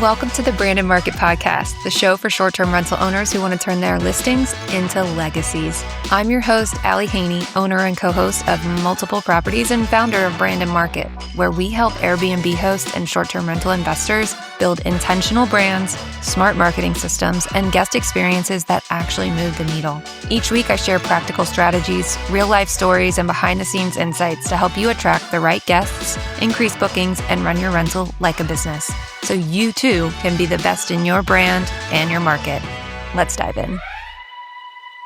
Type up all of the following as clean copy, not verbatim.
Welcome to the Branded Market Podcast, the show for short-term rental owners who want to turn their listings into legacies. I'm your host, Allie Haney, owner and co-host of multiple properties and founder of Branded Market, where we help Airbnb hosts and short-term rental investors build intentional brands, smart marketing systems, and guest experiences that actually move the needle. Each week, I share practical strategies, real-life stories, and behind-the-scenes insights to help you attract the right guests, increase bookings, and run your rental like a business, so you too can be the best in your brand and your market. Let's dive in.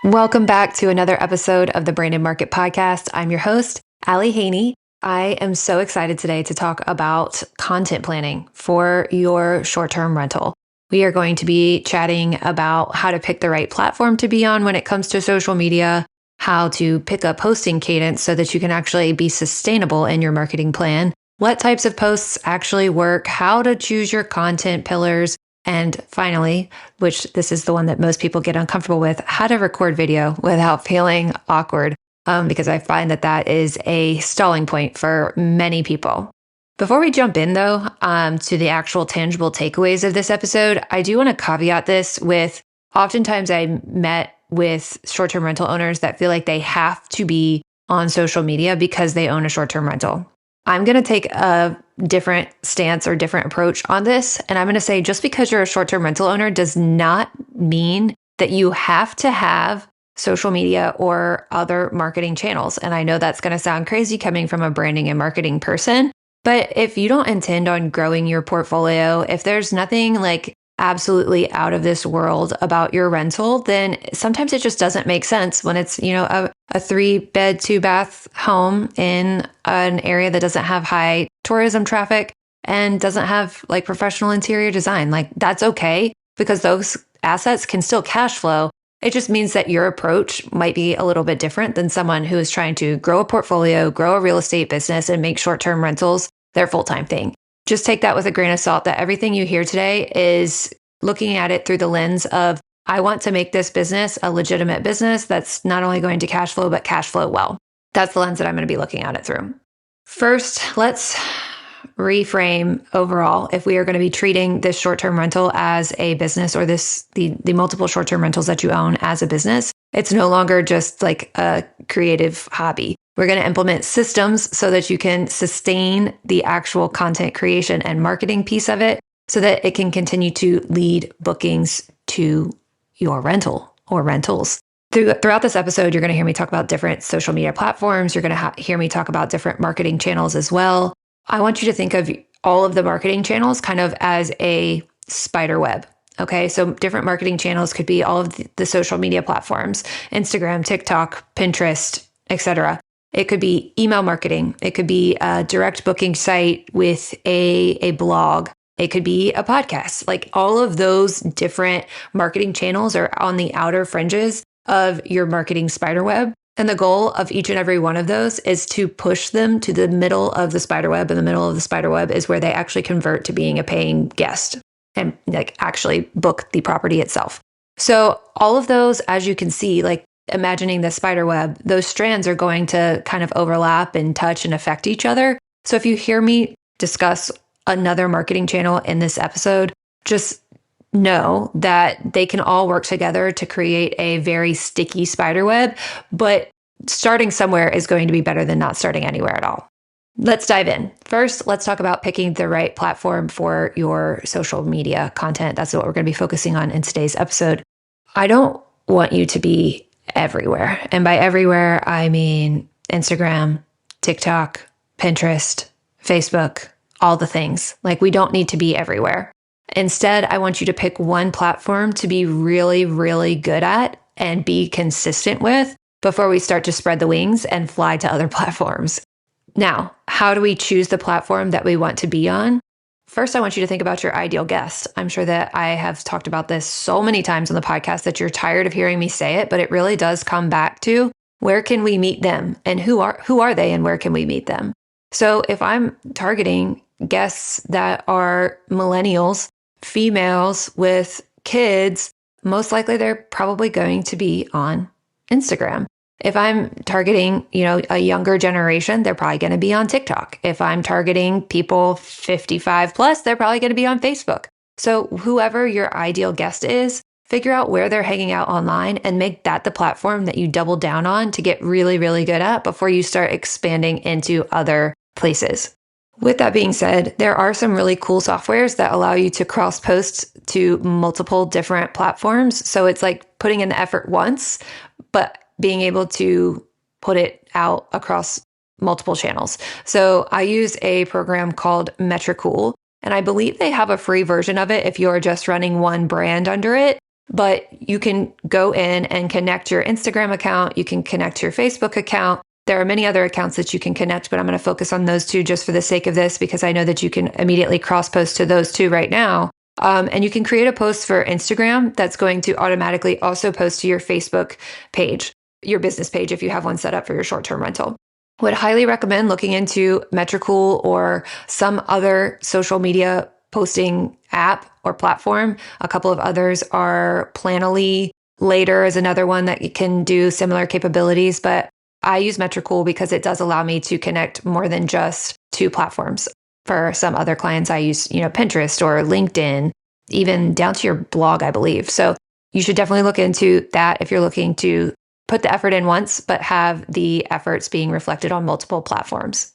Welcome back to another episode of the Branded Market Podcast. I'm your host, Allie Haney. I am so excited today to talk about content planning for your short-term rental. We are going to be chatting about how to pick the right platform to be on when it comes to social media, how to pick a posting cadence so that you can actually be sustainable in your marketing plan, what types of posts actually work, how to choose your content pillars, and finally, which this is the one that most people get uncomfortable with, how to record video without feeling awkward, because I find that that is a stalling point for many people. Before we jump in, though, to the actual tangible takeaways of this episode, I do want to caveat this with, oftentimes I met with short-term rental owners that feel like they have to be on social media because they own a short-term rental. I'm going to take a different stance or different approach on this. And I'm going to say just because you're a short-term rental owner does not mean that you have to have social media or other marketing channels. And I know that's going to sound crazy coming from a branding and marketing person, but if you don't intend on growing your portfolio, if there's nothing like absolutely out of this world about your rental, then sometimes it just doesn't make sense when it's, a 3-bed, 2-bath home in an area that doesn't have high tourism traffic and doesn't have like professional interior design. Like that's okay because those assets can still cash flow. It just means that your approach might be a little bit different than someone who is trying to grow a portfolio, grow a real estate business, and make short-term rentals their full-time thing. Just take that with a grain of salt that everything you hear today is looking at it through the lens of, I want to make this business a legitimate business that's not only going to cash flow, but cash flow well. That's the lens that I'm going to be looking at it through. First, let's reframe overall if we are going to be treating this short-term rental as a business or the multiple short-term rentals that you own as a business. It's no longer just like a creative hobby. We're going to implement systems so that you can sustain the actual content creation and marketing piece of it so that it can continue to lead bookings to your rental or rentals. Throughout this episode, you're going to hear me talk about different social media platforms. You're going to hear me talk about different marketing channels as well. I want you to think of all of the marketing channels kind of as a spider web. Okay, so different marketing channels could be all of the social media platforms, Instagram, TikTok, Pinterest, etc. It could be email marketing. It could be a direct booking site with a blog. It could be a podcast. Like all of those different marketing channels are on the outer fringes of your marketing spider web. And the goal of each and every one of those is to push them to the middle of the spider web. And the middle of the spider web is where they actually convert to being a paying guest and like actually book the property itself. So all of those, as you can see, like imagining the spider web, those strands are going to kind of overlap and touch and affect each other. So if you hear me discuss another marketing channel in this episode, just know that they can all work together to create a very sticky spider web, but starting somewhere is going to be better than not starting anywhere at all. Let's dive in. First, let's talk about picking the right platform for your social media content. That's what we're going to be focusing on in today's episode. I don't want you to be everywhere. And by everywhere, I mean Instagram, TikTok, Pinterest, Facebook, all the things. Like we don't need to be everywhere. Instead, I want you to pick one platform to be really, really good at and be consistent with before we start to spread the wings and fly to other platforms. Now, how do we choose the platform that we want to be on? First, I want you to think about your ideal guest. I'm sure that I have talked about this so many times on the podcast that you're tired of hearing me say it, but it really does come back to where can we meet them and who are they and where can we meet them? So if I'm targeting guests that are millennials, females with kids, most likely they're probably going to be on Instagram. If I'm targeting, a younger generation, they're probably going to be on TikTok. If I'm targeting people 55 plus, they're probably going to be on Facebook. So whoever your ideal guest is, figure out where they're hanging out online and make that the platform that you double down on to get really, really good at before you start expanding into other places. With that being said, there are some really cool softwares that allow you to cross post to multiple different platforms. So it's like putting in the effort once, but being able to put it out across multiple channels. So I use a program called Metricool, and I believe they have a free version of it if you're just running one brand under it. But you can go in and connect your Instagram account. You can connect your Facebook account. There are many other accounts that you can connect, but I'm going to focus on those two just for the sake of this, because I know that you can immediately cross post to those two right now. And you can create a post for Instagram that's going to automatically also post to your Facebook page, your business page, if you have one set up for your short-term rental. Would highly recommend looking into Metricool or some other social media posting app or platform. A couple of others are Planoly. Later is another one that can do similar capabilities, but I use Metricool because it does allow me to connect more than just two platforms. For some other clients, I use, Pinterest or LinkedIn, even down to your blog, I believe. So you should definitely look into that if you're looking to put the effort in once, but have the efforts being reflected on multiple platforms.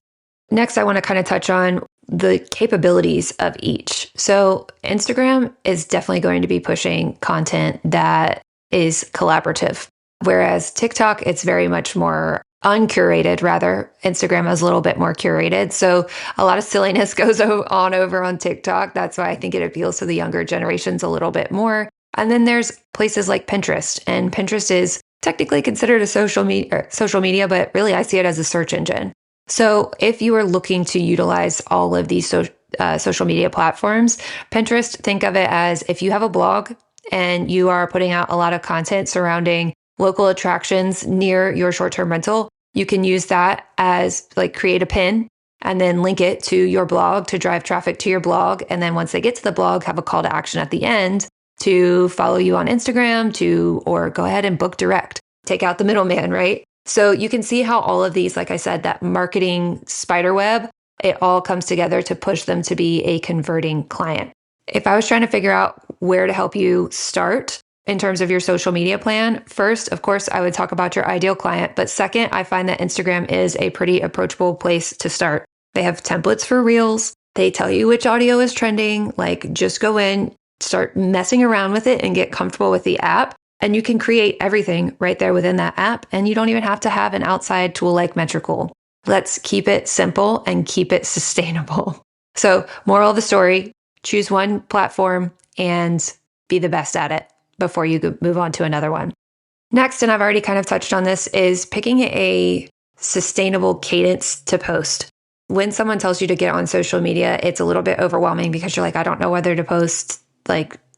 Next, I want to kind of touch on the capabilities of each. So Instagram is definitely going to be pushing content that is collaborative, whereas TikTok, it's very much more uncurated. Rather, Instagram is a little bit more curated. So a lot of silliness goes on over on TikTok. That's why I think it appeals to the younger generations a little bit more. And then there's places like Pinterest, and Pinterest is technically considered a social media, but really I see it as a search engine. So if you are looking to utilize all of these social media platforms, Pinterest, think of it as if you have a blog and you are putting out a lot of content surrounding local attractions near your short-term rental, you can use that as create a pin and then link it to your blog to drive traffic to your blog. And then once they get to the blog, have a call to action at the end to follow you on Instagram or go ahead and book direct. Take out the middleman, right? So you can see how all of these, like I said, that marketing spider web, it all comes together to push them to be a converting client. If I was trying to figure out where to help you start in terms of your social media plan, first, of course, I would talk about your ideal client. But second, I find that Instagram is a pretty approachable place to start. They have templates for reels. They tell you which audio is trending. Just go in, start messing around with it and get comfortable with the app. And you can create everything right there within that app. And you don't even have to have an outside tool like Metricool. Let's keep it simple and keep it sustainable. So moral of the story, choose one platform and be the best at it before you move on to another one. Next, and I've already kind of touched on this, is picking a sustainable cadence to post. When someone tells you to get on social media, it's a little bit overwhelming because you're like, I don't know whether to post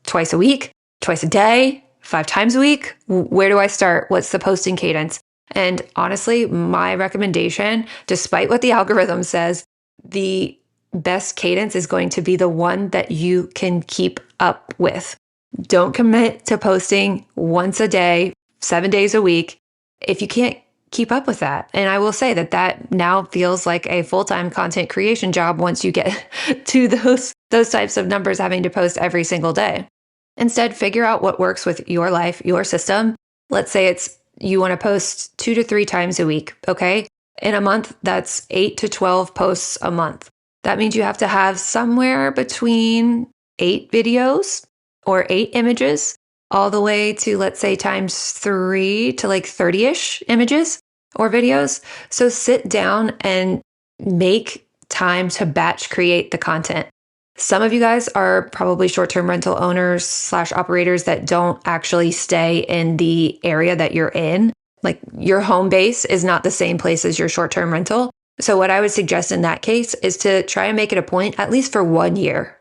twice a week, twice a day, 5 times a week. Where do I start? What's the posting cadence? And honestly, my recommendation, despite what the algorithm says, the best cadence is going to be the one that you can keep up with. Don't commit to posting once a day, 7 days a week, if you can't keep up with that. And I will say that now feels like a full-time content creation job once you get to those types of numbers, having to post every single day. Instead, figure out what works with your life, your system. Let's say you want to post 2 to 3 times a week, okay? In a month, that's 8 to 12 posts a month. That means you have to have somewhere between 8 videos or 8 images, all the way to, let's say, times 3 to 30-ish images or videos. So sit down and make time to batch create the content. Some of you guys are probably short-term rental owners / operators that don't actually stay in the area that you're in. Your home base is not the same place as your short-term rental. So what I would suggest in that case is to try and make it a point, at least for 1 year,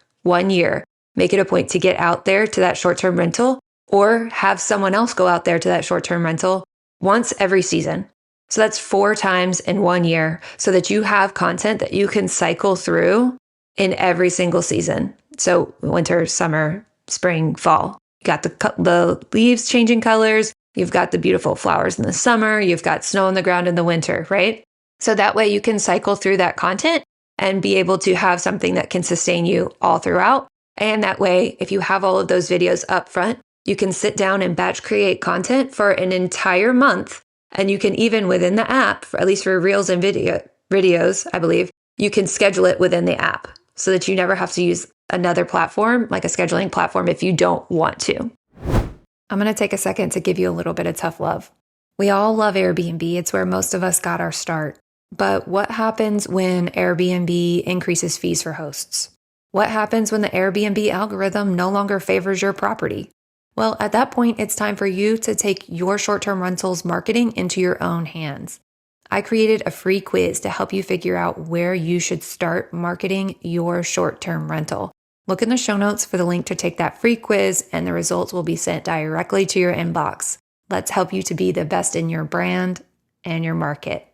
make it a point to get out there to that short-term rental, or have someone else go out there to that short-term rental once every season. So that's 4 times in 1 year, so that you have content that you can cycle through in every single season. So winter, summer, spring, fall. You got the leaves changing colors. You've got the beautiful flowers in the summer. You've got snow on the ground in the winter, right? So that way you can cycle through that content and be able to have something that can sustain you all throughout. And that way, if you have all of those videos up front, you can sit down and batch create content for an entire month. And you can even within the app, at least for reels and videos, I believe, you can schedule it within the app so that you never have to use another platform, like a scheduling platform, if you don't want to. I'm going to take a second to give you a little bit of tough love. We all love Airbnb. It's where most of us got our start. But what happens when Airbnb increases fees for hosts? What happens when the Airbnb algorithm no longer favors your property? Well, at that point, it's time for you to take your short-term rentals marketing into your own hands. I created a free quiz to help you figure out where you should start marketing your short-term rental. Look in the show notes for the link to take that free quiz, and the results will be sent directly to your inbox. Let's help you to be the best in your brand and your market.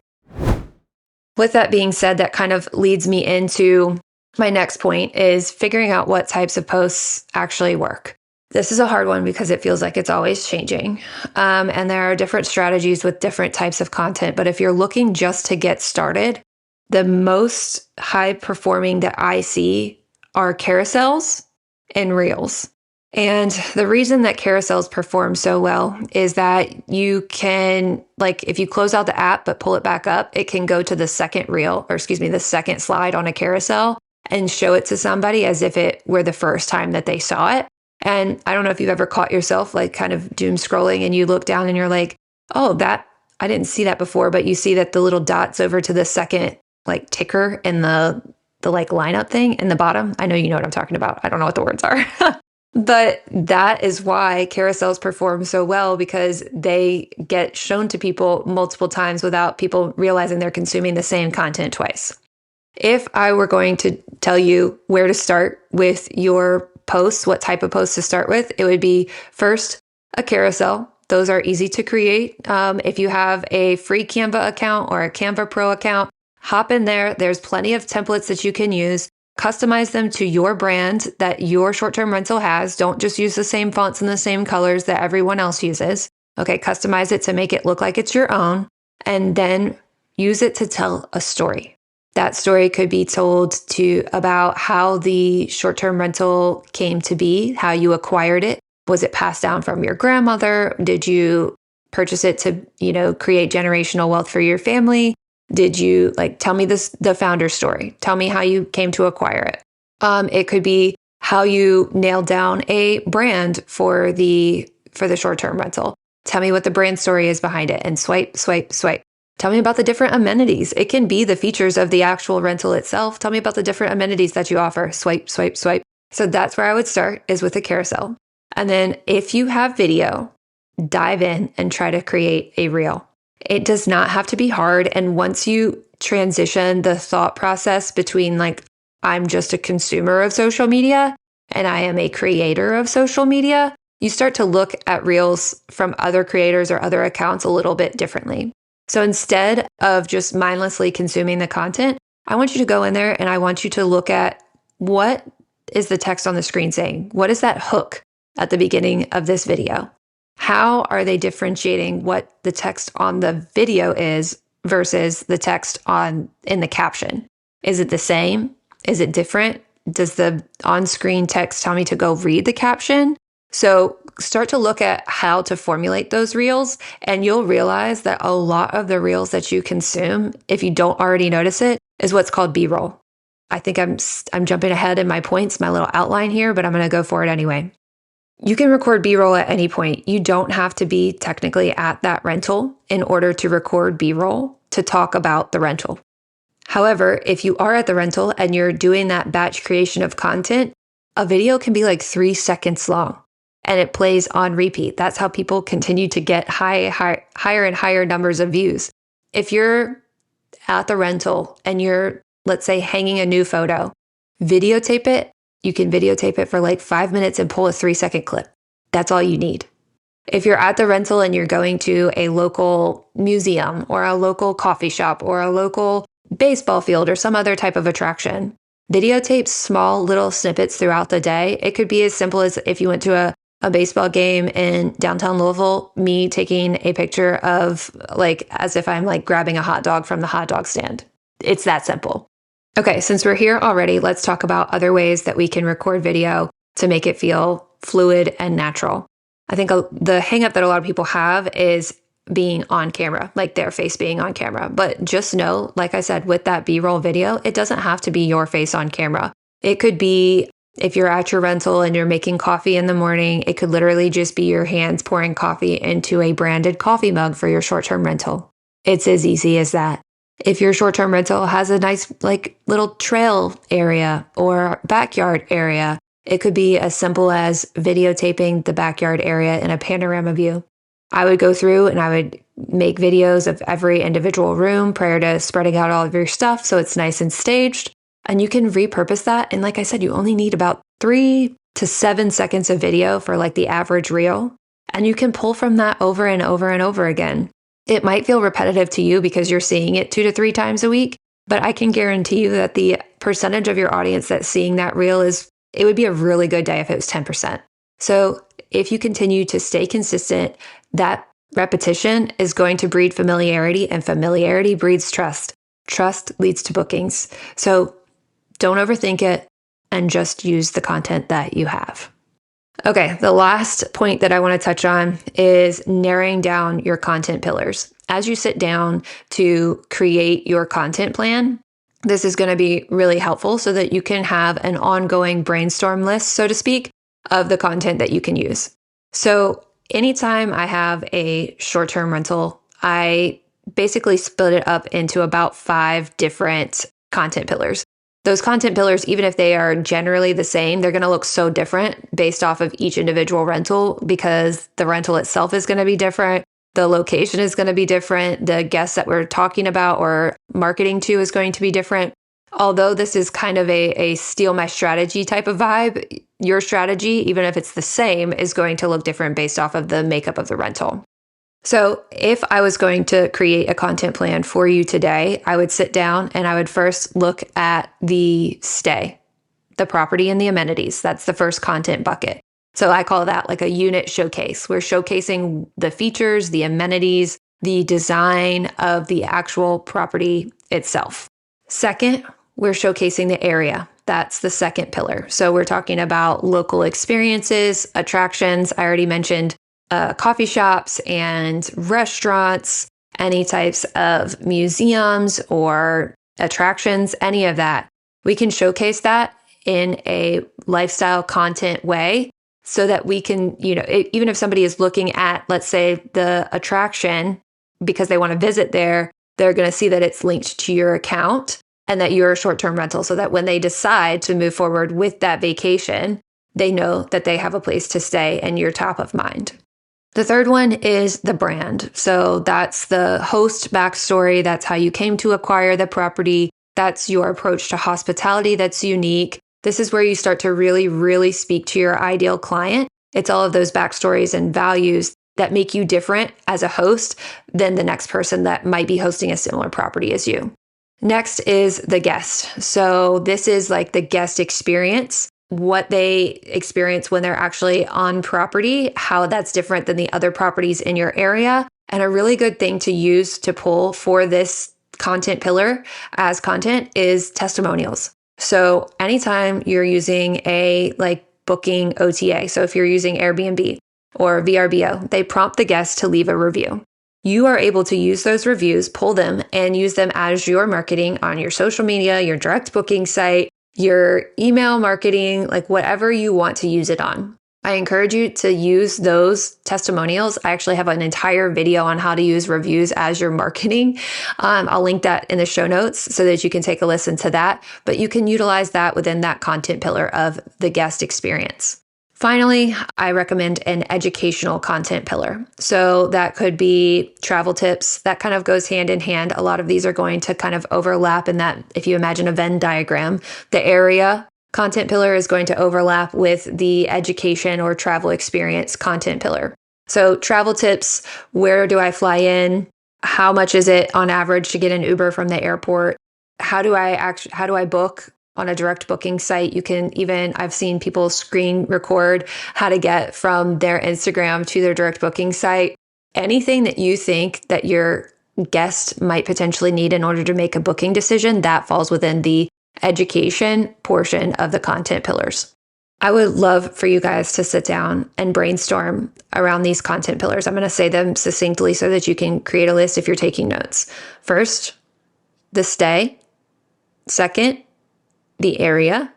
With that being said, that kind of leads me into my next point is figuring out what types of posts actually work. This is a hard one because it feels like it's always changing. And there are different strategies with different types of content. But if you're looking just to get started, the most high performing that I see are carousels and reels. And the reason that carousels perform so well is that you can, like, if you close out the app but pull it back up, it can go to the second reel, or the second slide on a carousel and show it to somebody as if it were the first time that they saw it. And I don't know if you've ever caught yourself like kind of doom scrolling and you look down and you're like, oh, that I didn't see that before, but you see that the little dots over to the second like ticker in the like lineup thing in the bottom. I know you know what I'm talking about. I don't know what the words are. But that is why carousels perform so well, because they get shown to people multiple times without people realizing they're consuming the same content twice. If I were going to tell you where to start with your posts, what type of posts to start with, it would be first a carousel. Those are easy to create. If you have a free Canva account or a Canva Pro account, hop in there. There's plenty of templates that you can use. Customize them to your brand that your short-term rental has. Don't just use the same fonts and the same colors that everyone else uses. Okay, customize it to make it look like it's your own, and then use it to tell a story. That story could be told about how the short-term rental came to be, how you acquired it. Was it passed down from your grandmother? Did you purchase it to, create generational wealth for your family? Did you tell me the founder story? Tell me how you came to acquire it. It could be how you nailed down a brand for the short-term rental. Tell me what the brand story is behind it, and swipe, swipe, swipe. Tell me about the different amenities. It can be the features of the actual rental itself. Tell me about the different amenities that you offer. Swipe, swipe, swipe. So that's where I would start, is with a carousel. And then if you have video, dive in and try to create a reel. It does not have to be hard. And once you transition the thought process between I'm just a consumer of social media and I am a creator of social media, you start to look at reels from other creators or other accounts a little bit differently. So instead of just mindlessly consuming the content, I want you to go in there and I want you to look at, what is the text on the screen saying? What is that hook at the beginning of this video? How are they differentiating what the text on the video is versus the text in the caption? Is it the same? Is it different? Does the on-screen text tell me to go read the caption? So start to look at how to formulate those reels, and you'll realize that a lot of the reels that you consume, if you don't already notice it, is what's called B-roll. I think I'm jumping ahead in my points, my little outline here, but I'm going to go for it anyway. You can record B-roll at any point. You don't have to be technically at that rental in order to record B-roll to talk about the rental. However, if you are at the rental and you're doing that batch creation of content, a video can be 3 seconds long and it plays on repeat. That's how people continue to get higher and higher numbers of views. If you're at the rental and you're, let's say, hanging a new photo, videotape it. You can videotape it for 5 minutes and pull a 3-second clip. That's all you need. If you're at the rental and you're going to a local museum or a local coffee shop or a local baseball field or some other type of attraction, videotape small little snippets throughout the day. It could be as simple as if you went to a baseball game in downtown Louisville, me taking a picture of as if I'm grabbing a hot dog from the hot dog stand. It's that simple. Okay, since we're here already, let's talk about other ways that we can record video to make it feel fluid and natural. I think the hang up that a lot of people have is being on camera, like their face being on camera. But just know, like I said, with that B-roll video, it doesn't have to be your face on camera. It could be if you're at your rental and you're making coffee in the morning, it could literally just be your hands pouring coffee into a branded coffee mug for your short-term rental. It's as easy as that. If your short-term rental has a nice like little trail area or backyard area, it could be as simple as videotaping the backyard area in a panorama view. I would go through and I would make videos of every individual room prior to spreading out all of your stuff so it's nice and staged. And you can repurpose that. And like I said, you only need about 3 to 7 seconds of video for like the average reel. And you can pull from that over and over and over again. It might feel repetitive to you because you're seeing it 2 to 3 times a week, but I can guarantee you that the percentage of your audience that's seeing that reel it would be a really good day if it was 10%. So if you continue to stay consistent, that repetition is going to breed familiarity, and familiarity breeds trust. Trust leads to bookings. So don't overthink it and just use the content that you have. Okay, the last point that I want to touch on is narrowing down your content pillars. As you sit down to create your content plan, this is going to be really helpful so that you can have an ongoing brainstorm list, so to speak, of the content that you can use. So anytime I have a short-term rental, I basically split it up into about 5 different content pillars. Those content pillars, even if they are generally the same, they're going to look so different based off of each individual rental because the rental itself is going to be different. The location is going to be different. The guests that we're talking about or marketing to is going to be different. Although this is kind of a steal my strategy type of vibe, your strategy, even if it's the same, is going to look different based off of the makeup of the rental. So if I was going to create a content plan for you today, I would sit down and I would first look at the stay, the property and the amenities. That's the first content bucket. So I call that like a unit showcase. We're showcasing the features, the amenities, the design of the actual property itself. Second, we're showcasing the area. That's the second pillar. So we're talking about local experiences, attractions. I already mentioned coffee shops and restaurants, any types of museums or attractions, any of that. We can showcase that in a lifestyle content way so that we can, even if somebody is looking at, let's say, the attraction because they want to visit there, they're going to see that it's linked to your account and that you're a short-term rental so that when they decide to move forward with that vacation, they know that they have a place to stay and you're top of mind. The third one is the brand. So that's the host backstory. That's how you came to acquire the property. That's your approach to hospitality that's unique. This is where you start to really, really speak to your ideal client. It's all of those backstories and values that make you different as a host than the next person that might be hosting a similar property as you. Next is the guest. So this is like the guest experience, what they experience when they're actually on property, how that's different than the other properties in your area. And a really good thing to use to pull for this content pillar as content is testimonials. So anytime you're using a booking OTA, so if you're using Airbnb or VRBO, they prompt the guest to leave a review. You are able to use those reviews, pull them, and use them as your marketing on your social media, your direct booking site, your email marketing, like whatever you want to use it on. I encourage you to use those testimonials. I actually have an entire video on how to use reviews as your marketing. I'll link that in the show notes so that you can take a listen to that, but you can utilize that within that content pillar of the guest experience. Finally, I recommend an educational content pillar. So that could be travel tips. That kind of goes hand in hand. A lot of these are going to kind of overlap in that if you imagine a Venn diagram, the area content pillar is going to overlap with the education or travel experience content pillar. So travel tips, where do I fly in? How much is it on average to get an Uber from the airport? How do I book? On a direct booking site, you can I've seen people screen record how to get from their Instagram to their direct booking site. Anything that you think that your guest might potentially need in order to make a booking decision, that falls within the education portion of the content pillars. I would love for you guys to sit down and brainstorm around these content pillars. I'm going to say them succinctly so that you can create a list if you're taking notes. First, the stay. Second, the area.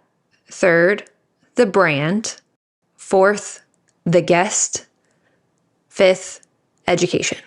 Third, the brand. Fourth, the guest. Fifth, education.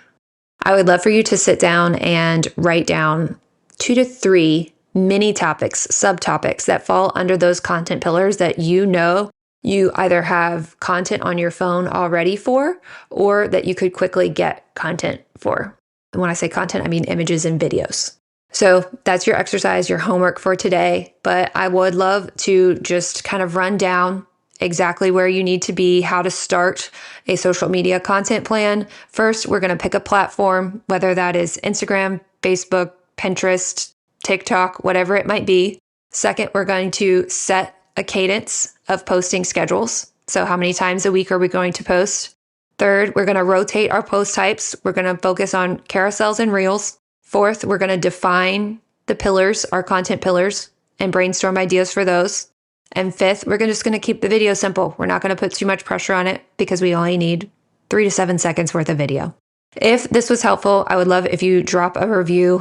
I would love for you to sit down and write down 2 to 3 mini topics, subtopics that fall under those content pillars that you know you either have content on your phone already for, or that you could quickly get content for. And when I say content, I mean images and videos. So that's your exercise, your homework for today. But I would love to just kind of run down exactly where you need to be, how to start a social media content plan. First, we're going to pick a platform, whether that is Instagram, Facebook, Pinterest, TikTok, whatever it might be. Second, we're going to set a cadence of posting schedules. So how many times a week are we going to post? Third, we're going to rotate our post types. We're going to focus on carousels and reels. Fourth, we're going to define the pillars, our content pillars, and brainstorm ideas for those. And fifth, we're just going to keep the video simple. We're not going to put too much pressure on it because we only need 3 to 7 seconds worth of video. If this was helpful, I would love if you drop a review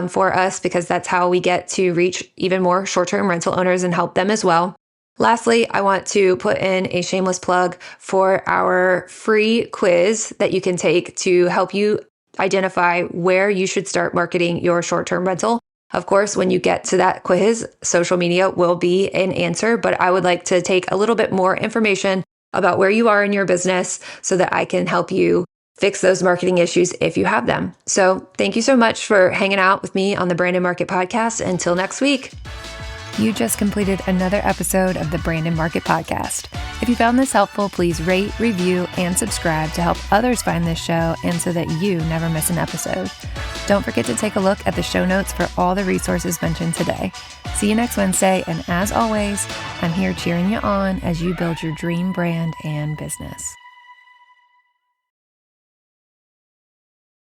for us, because that's how we get to reach even more short-term rental owners and help them as well. Lastly, I want to put in a shameless plug for our free quiz that you can take to help you identify where you should start marketing your short-term rental. Of course, when you get to that quiz, social media will be an answer, but I would like to take a little bit more information about where you are in your business so that I can help you fix those marketing issues if you have them. So thank you so much for hanging out with me on the Brand and Market Podcast. Until next week. You just completed another episode of the Brand and Market Podcast. If you found this helpful, please rate, review, and subscribe to help others find this show and so that you never miss an episode. Don't forget to take a look at the show notes for all the resources mentioned today. See you next Wednesday, and as always, I'm here cheering you on as you build your dream brand and business.